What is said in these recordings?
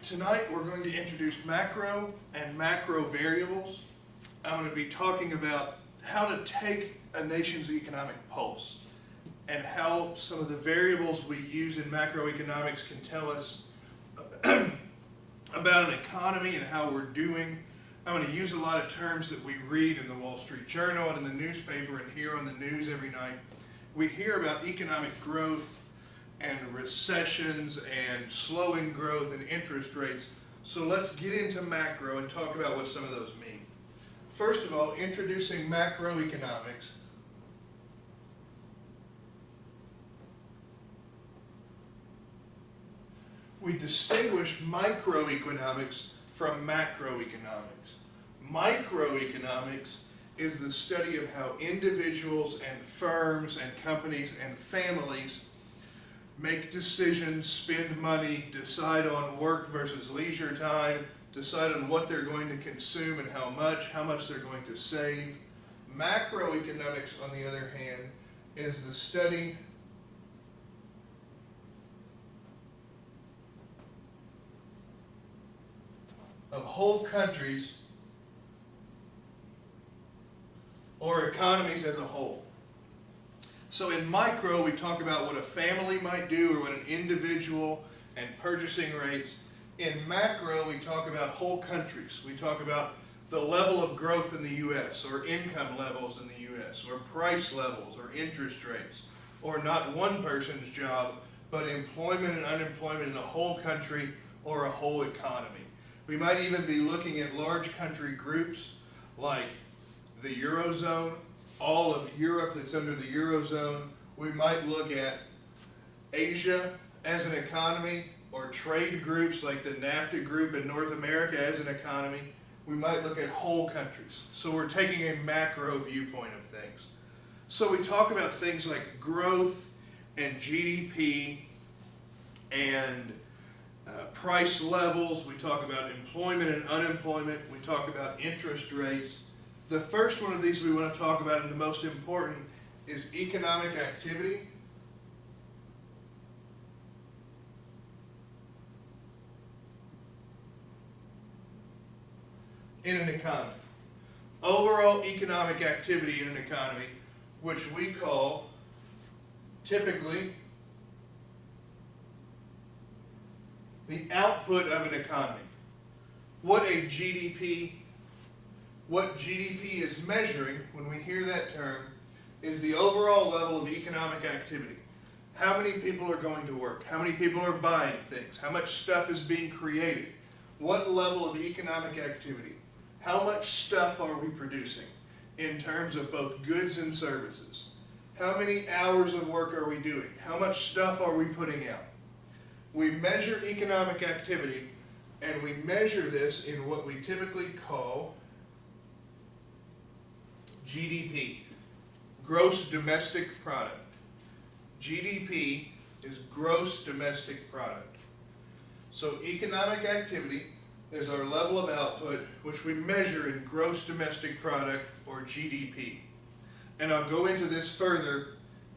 Tonight we're going to introduce macro and macro variables. I'm going to be talking about how to take a nation's economic pulse and how some of the variables we use in macroeconomics can tell us about an economy and how we're doing. I'm going to use a lot of terms that we read in the Wall Street Journal and in the newspaper and hear on the news every night. We hear about economic growth and recessions and slowing growth and interest rates. So let's get into macro and talk about what some of those mean. First of all, introducing macroeconomics. We distinguish microeconomics from macroeconomics. Microeconomics is the study of how individuals and firms and companies and families make decisions, spend money, decide on work versus leisure time, decide on what they're going to consume and how much they're going to save. Macroeconomics, on the other hand, is the study of whole countries or economies as a whole. So in micro, we talk about what a family might do or what an individual and purchasing rates. In macro, we talk about whole countries. We talk about the level of growth in the U.S. or income levels in the U.S. or price levels or interest rates or not one person's job but employment and unemployment in a whole country or a whole economy. We might even be looking at large country groups like the Eurozone, all of Europe that's under the Eurozone. We might look at Asia as an economy or trade groups like the NAFTA group in North America as an economy. We might look at whole countries. So we're taking a macro viewpoint of things. So we talk about things like growth and GDP and price levels. We talk about employment and unemployment. We talk about interest rates. The first one of these we want to talk about, and the most important, is economic activity. In an economy. Overall economic activity in an economy, which we call typically the output of an economy. What GDP is measuring when we hear that term is the overall level of economic activity. How many people are going to work? How many people are buying things? How much stuff is being created? What level of economic activity? How much stuff are we producing in terms of both goods and services? How many hours of work are we doing? How much stuff are we putting out? We measure economic activity, and we measure this in what we typically call GDP, gross domestic product. GDP is gross domestic product. So economic activity is our level of output, which we measure in gross domestic product or GDP. And I'll go into this further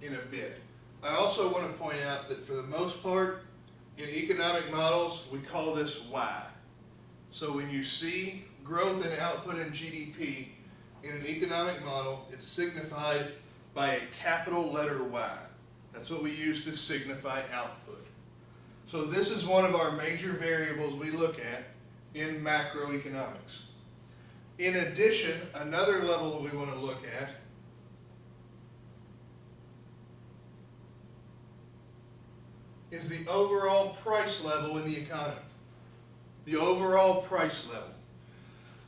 in a bit. I also want to point out that for the most part, in economic models, we call this Y. So when you see growth in output and GDP in an economic model, it's signified by a capital letter Y. That's what we use to signify output. So this is one of our major variables we look at in macroeconomics. In addition, another level that we want to look at is the overall price level in the economy. The overall price level.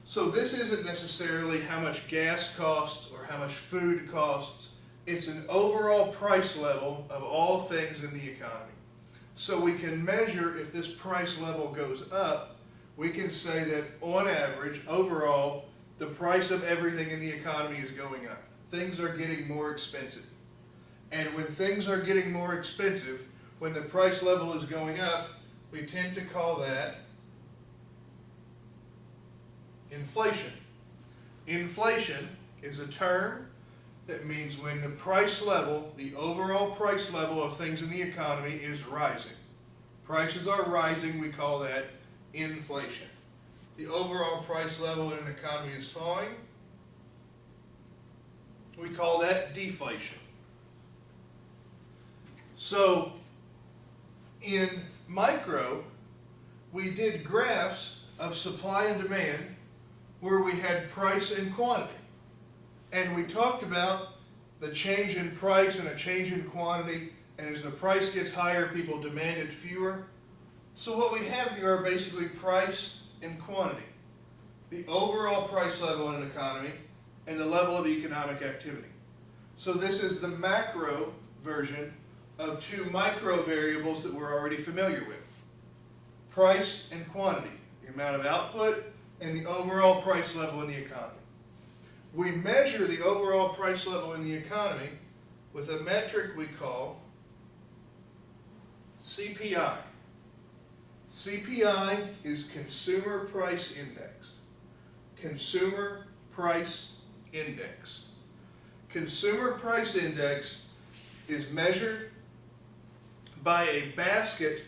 So this isn't necessarily how much gas costs or how much food costs. It's an overall price level of all things in the economy. So we can measure if this price level goes up. We can say that on average, overall, the price of everything in the economy is going up. Things are getting more expensive. And when things are getting more expensive, when the price level is going up, we tend to call that inflation. Inflation is a term that means when the price level, the overall price level of things in the economy is rising. Prices are rising, we call that inflation. The overall price level in an economy is falling. We call that deflation. So in micro, we did graphs of supply and demand where we had price and quantity. And we talked about the change in price and a change in quantity, and as the price gets higher, people demanded fewer. So what we have here are basically price and quantity, the overall price level in an economy, and the level of economic activity. So this is the macro version of two micro variables that we're already familiar with. Price and quantity, the amount of output and the overall price level in the economy. We measure the overall price level in the economy with a metric we call CPI. CPI is Consumer Price Index. Consumer Price Index. Consumer Price Index is measured by a basket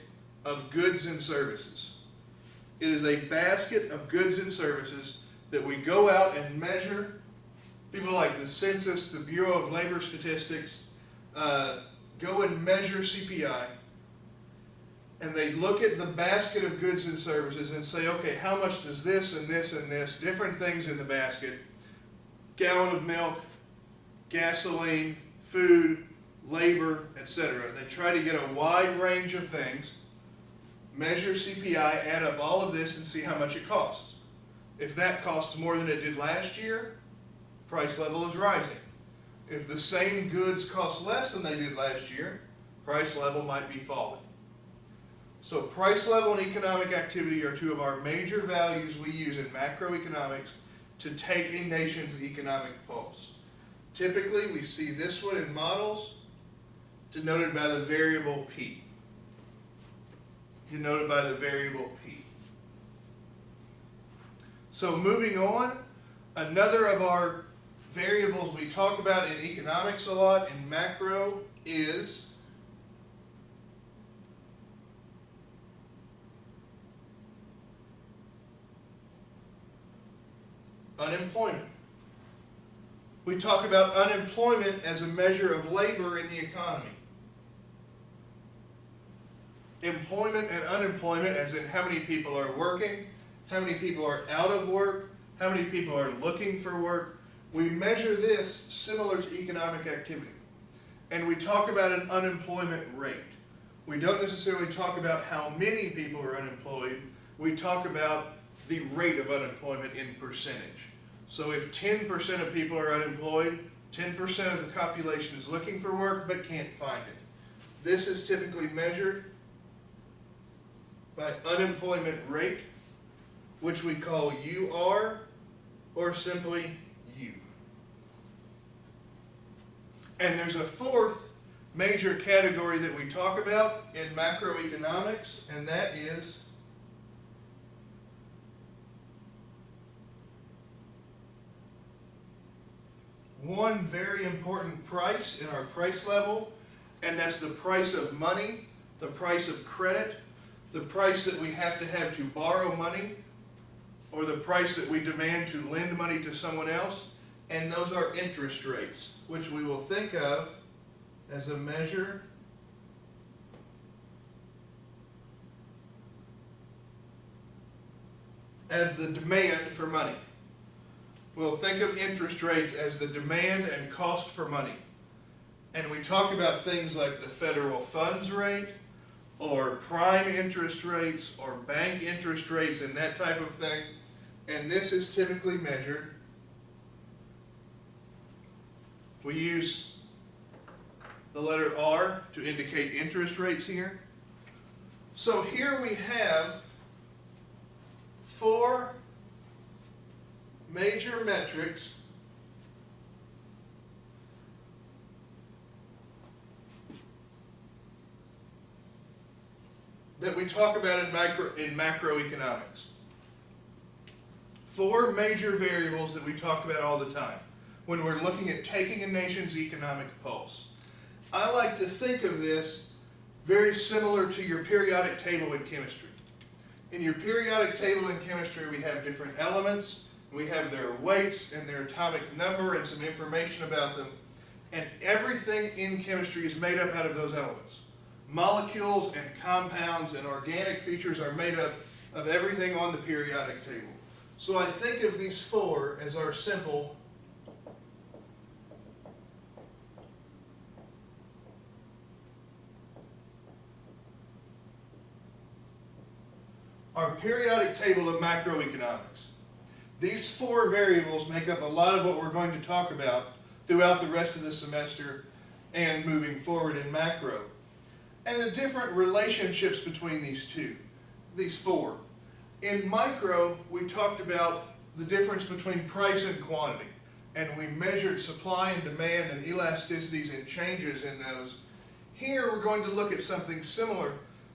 of goods and services. It is a basket of goods and services that we go out and measure. People like the Census, the Bureau of Labor Statistics, go and measure CPI, and they look at the basket of goods and services and say, okay, how much does this and this and this, different things in the basket, gallon of milk, gasoline, food, labor, etc. They try to get a wide range of things, measure CPI, add up all of this, and see how much it costs. If that costs more than it did last year, price level is rising. If the same goods cost less than they did last year, price level might be falling. So price level and economic activity are two of our major values we use in macroeconomics to take a nation's economic pulse. Typically, we see this one in models denoted by the variable P. Denoted by the variable P. So moving on, another of our variables we talk about in economics a lot, in macro, is unemployment. We talk about unemployment as a measure of labor in the economy. Employment and unemployment as in how many people are working, how many people are out of work, how many people are looking for work. We measure this similar to economic activity. And we talk about an unemployment rate. We don't necessarily talk about how many people are unemployed. We talk about the rate of unemployment in percentage. So if 10% of people are unemployed, 10% of the population is looking for work but can't find it. This is typically measured by unemployment rate, which we call UR, or simply U. And there's a fourth major category that we talk about in macroeconomics, and that is one very important price in our price level, and that's the price of money, the price of credit, the price that we have to borrow money, or the price that we demand to lend money to someone else, and those are interest rates, which we will think of as a measure as the demand for money. We'll think of interest rates as the demand and cost for money. And we talk about things like the federal funds rate, or prime interest rates, or bank interest rates, and that type of thing. And this is typically measured. We use the letter R to indicate interest rates here. So here we have four major metrics that we talk about in macroeconomics. Four major variables that we talk about all the time when we're looking at taking a nation's economic pulse. I like to think of this very similar to your periodic table in chemistry. In your periodic table in chemistry, we have different elements. We have their weights and their atomic number and some information about them. And everything in chemistry is made up out of those elements. Molecules and compounds and organic features are made up of everything on the periodic table. So I think of these four as our simple our periodic table of macroeconomics. These four variables make up a lot of what we're going to talk about throughout the rest of the semester and moving forward in macro. And the different relationships between these four. In micro, we talked about the difference between price and quantity, and we measured supply and demand and elasticities and changes in those. Here we're going to look at something similar,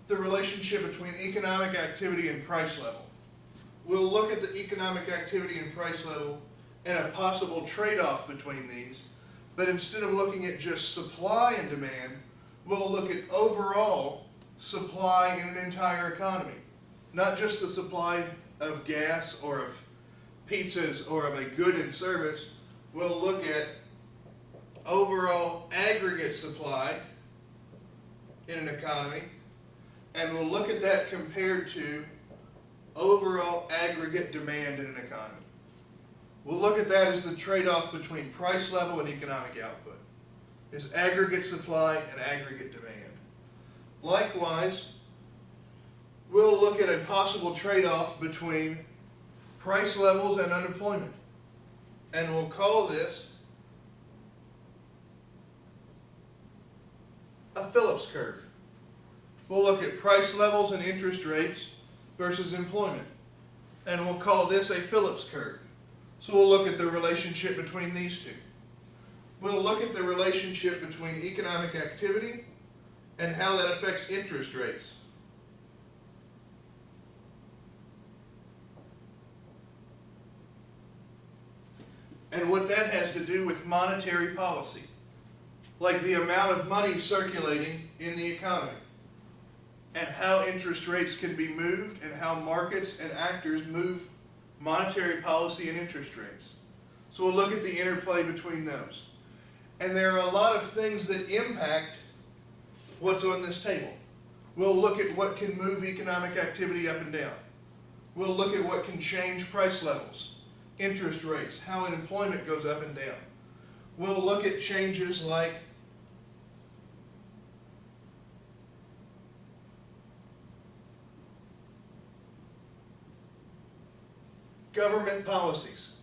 the relationship between economic activity and price level. We'll look at the economic activity and price level and a possible trade-off between these, but instead of looking at just supply and demand, we'll look at overall supply in an entire economy. Not just the supply of gas or of pizzas or of a good and service. We'll look at overall aggregate supply in an economy, and we'll look at that compared to overall aggregate demand in an economy. We'll look at that as the trade-off between price level and economic output. Is aggregate supply and aggregate demand. Likewise, we'll look at a possible trade-off between price levels and unemployment. And we'll call this a Phillips curve. We'll look at price levels and interest rates versus employment. And we'll call this a Phillips curve. So we'll look at the relationship between these two. We'll look at the relationship between economic activity and how that affects interest rates. And what that has to do with monetary policy, like the amount of money circulating in the economy, and how interest rates can be moved and how markets and actors move monetary policy and interest rates. So we'll look at the interplay between those. And there are a lot of things that impact what's on this table. We'll look at what can move economic activity up and down. We'll look at what can change price levels, interest rates, how unemployment goes up and down. We'll look at changes like government policies,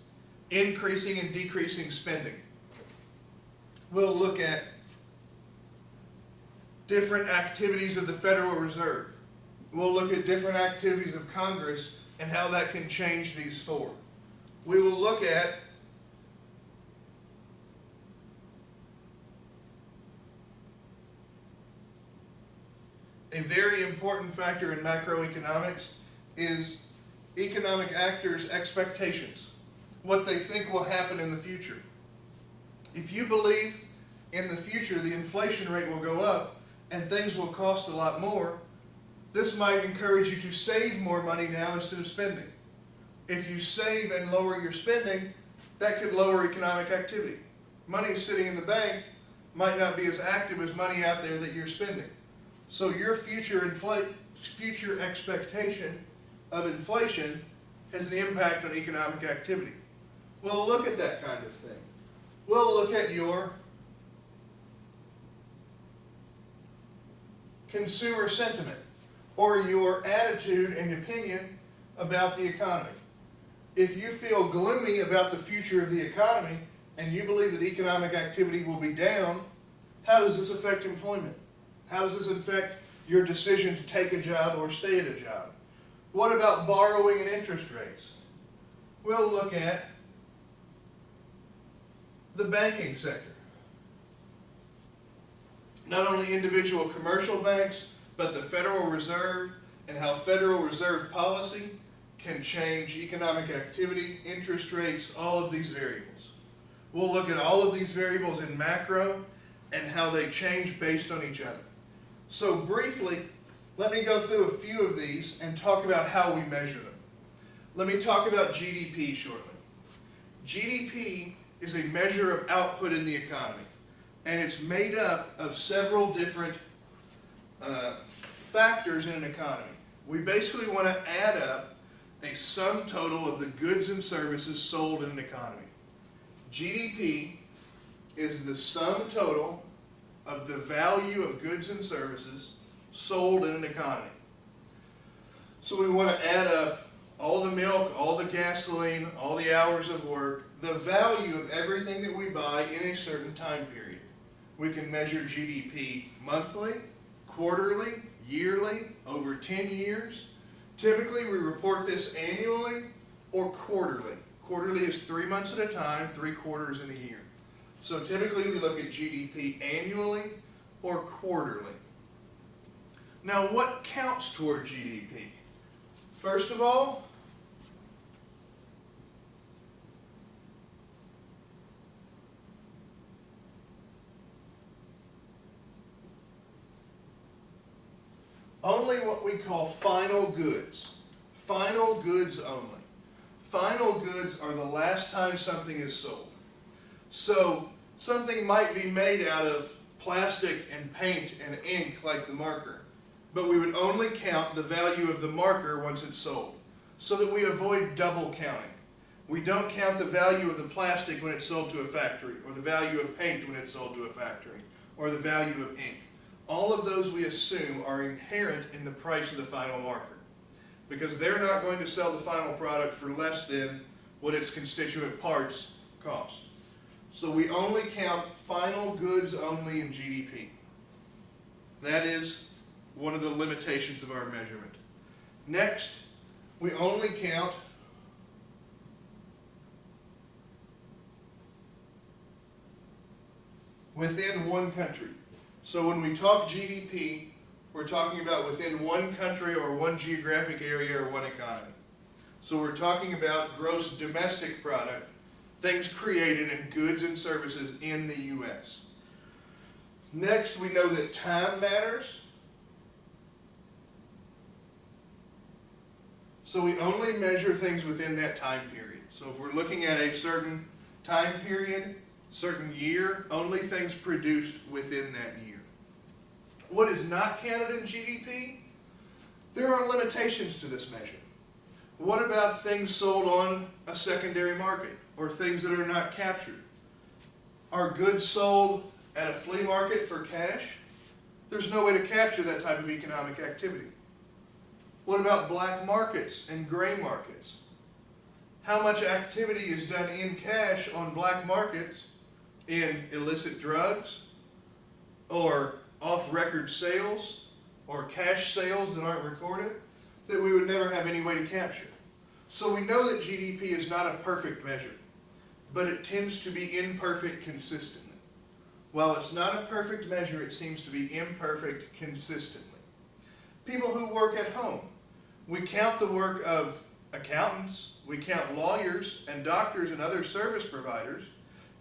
increasing and decreasing spending. We'll look at different activities of the Federal Reserve. We'll look at different activities of Congress and how that can change these four. We will look at a very important factor in macroeconomics is economic actors' expectations, what they think will happen in the future. If you believe in the future the inflation rate will go up and things will cost a lot more, this might encourage you to save more money now instead of spending. If you save and lower your spending, that could lower economic activity. Money sitting in the bank might not be as active as money out there that you're spending. So your future expectation of inflation has an impact on economic activity. We'll look at that kind of thing. We'll look at your consumer sentiment or your attitude and opinion about the economy. If you feel gloomy about the future of the economy and you believe that economic activity will be down, how does this affect employment? How does this affect your decision to take a job or stay at a job? What about borrowing and interest rates? We'll look at the banking sector. Not only individual commercial banks, but the Federal Reserve and how Federal Reserve policy can change economic activity, interest rates, all of these variables. We'll look at all of these variables in macro and how they change based on each other. So briefly, Let me go through a few of these and talk about how we measure them. Let me talk about GDP shortly. GDP is a measure of output in the economy, and it's made up of several different factors in an economy. We basically want to add up a sum total of the goods and services sold in an economy. GDP is the sum total of the value of goods and services sold in an economy. So we want to add up all the milk, all the gasoline, all the hours of work, the value of everything that we buy in a certain time period. We can measure GDP monthly, quarterly, yearly, over 10 years. Typically we report this annually or quarterly. Quarterly is 3 months at a time, 3 quarters in a year. So typically we look at GDP annually or quarterly. Now what counts toward GDP? First of all, only what we call final goods. Final goods only. Final goods are the last time something is sold. So something might be made out of plastic and paint and ink like the marker, but we would only count the value of the marker once it's sold, so that we avoid double counting. We don't count the value of the plastic when it's sold to a factory, or the value of paint when it's sold to a factory, or the value of ink. All of those we assume are inherent in the price of the final marker, because they're not going to sell the final product for less than what its constituent parts cost. So we only count final goods only in GDP. That is one of the limitations of our measurement. Next, we only count within one country. So when we talk GDP, we're talking about within one country or one geographic area or one economy. So we're talking about gross domestic product, things created in goods and services in the U.S. Next, we know that time matters. So we only measure things within that time period. So if we're looking at a certain time period, certain year, only things produced within that year. What is not counted in GDP? There are limitations to this measure. What about things sold on a secondary market, or things that are not captured? Are goods sold at a flea market for cash? There's no way to capture that type of economic activity. What about black markets and gray markets? How much activity is done in cash on black markets in illicit drugs, or off-record sales, or cash sales that aren't recorded, that we would never have any way to capture? So we know that GDP is not a perfect measure, but it tends to be imperfect consistently. While it's not a perfect measure, it seems to be imperfect consistently. People who work at home, we count the work of accountants, we count lawyers and doctors and other service providers,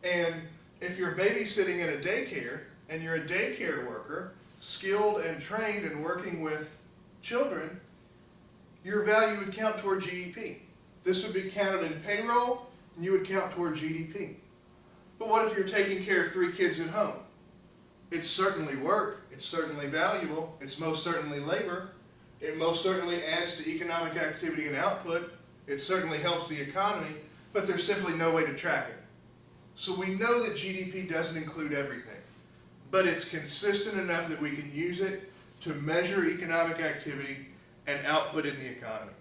and if you're babysitting at a daycare and you're a daycare worker, skilled and trained and working with children, your value would count toward GDP. This would be counted in payroll, and you would count toward GDP. But what if you're taking care of 3 kids at home? It's certainly work, it's certainly valuable, it's most certainly labor, it most certainly adds to economic activity and output, it certainly helps the economy, but there's simply no way to track it. So we know that GDP doesn't include everything, but it's consistent enough that we can use it to measure economic activity and output in the economy.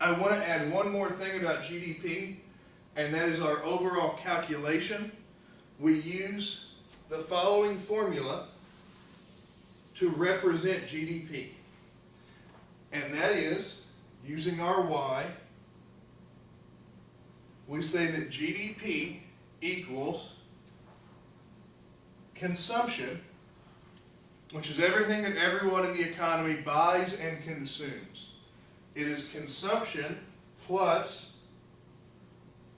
I want to add one more thing about GDP, and that is our overall calculation. We use the following formula to represent GDP, and that is, using our Y, we say that GDP equals consumption, which is everything that everyone in the economy buys and consumes. It is consumption plus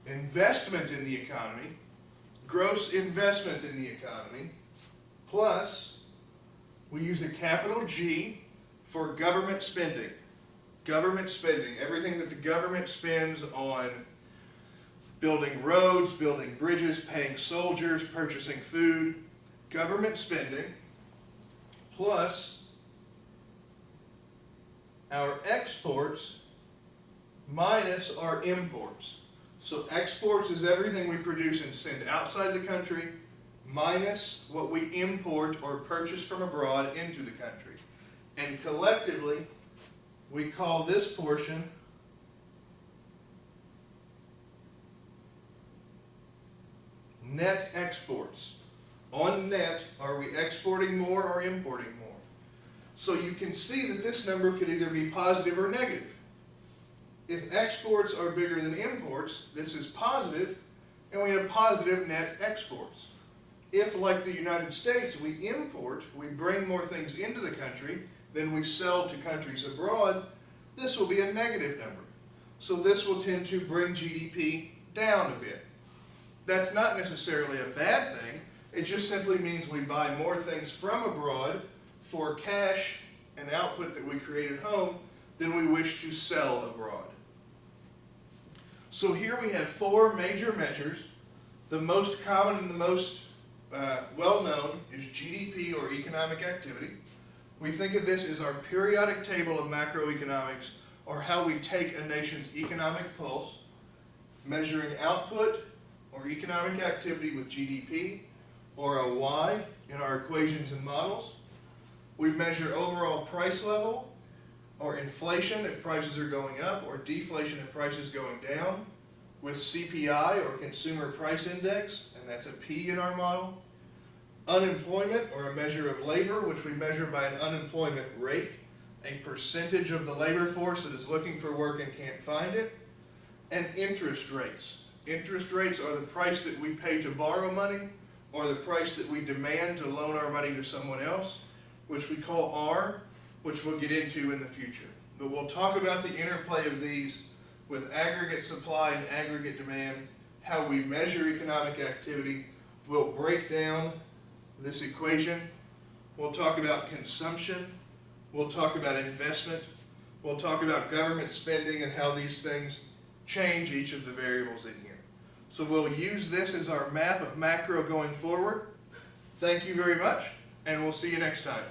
investment in the economy, gross investment in the economy, plus we use a capital G for government spending. Government spending, everything that the government spends on building roads, building bridges, paying soldiers, purchasing food, government spending, plus our exports minus our imports. So exports is everything we produce and send outside the country, minus what we import or purchase from abroad into the country. And collectively, we call this portion net exports. On net, are we exporting more or importing more? So you can see that this number could either be positive or negative. If exports are bigger than imports, this is positive, and we have positive net exports. If, like the United States, we import, we bring more things into the country than we sell to countries abroad, this will be a negative number. So this will tend to bring GDP down a bit. That's not necessarily a bad thing. It just simply means we buy more things from abroad for cash and output that we create at home than we wish to sell abroad. So here we have four major measures. The most common and the most well-known is GDP, or economic activity. We think of this as our periodic table of macroeconomics, or how we take a nation's economic pulse, measuring output or economic activity with GDP, or a Y in our equations and models. We measure overall price level, or inflation if prices are going up, or deflation if prices going down, with CPI, or Consumer Price Index, and that's a P in our model. Unemployment, or a measure of labor, which we measure by an unemployment rate, a percentage of the labor force that is looking for work and can't find it. And interest rates. Interest rates are the price that we pay to borrow money, or the price that we demand to loan our money to someone else, which we call R, which we'll get into in the future. But we'll talk about the interplay of these with aggregate supply and aggregate demand, how we measure economic activity. We'll break down this equation. We'll talk about consumption. We'll talk about investment. We'll talk about government spending and how these things change each of the variables in here. So we'll use this as our map of macro going forward. Thank you very much, and we'll see you next time.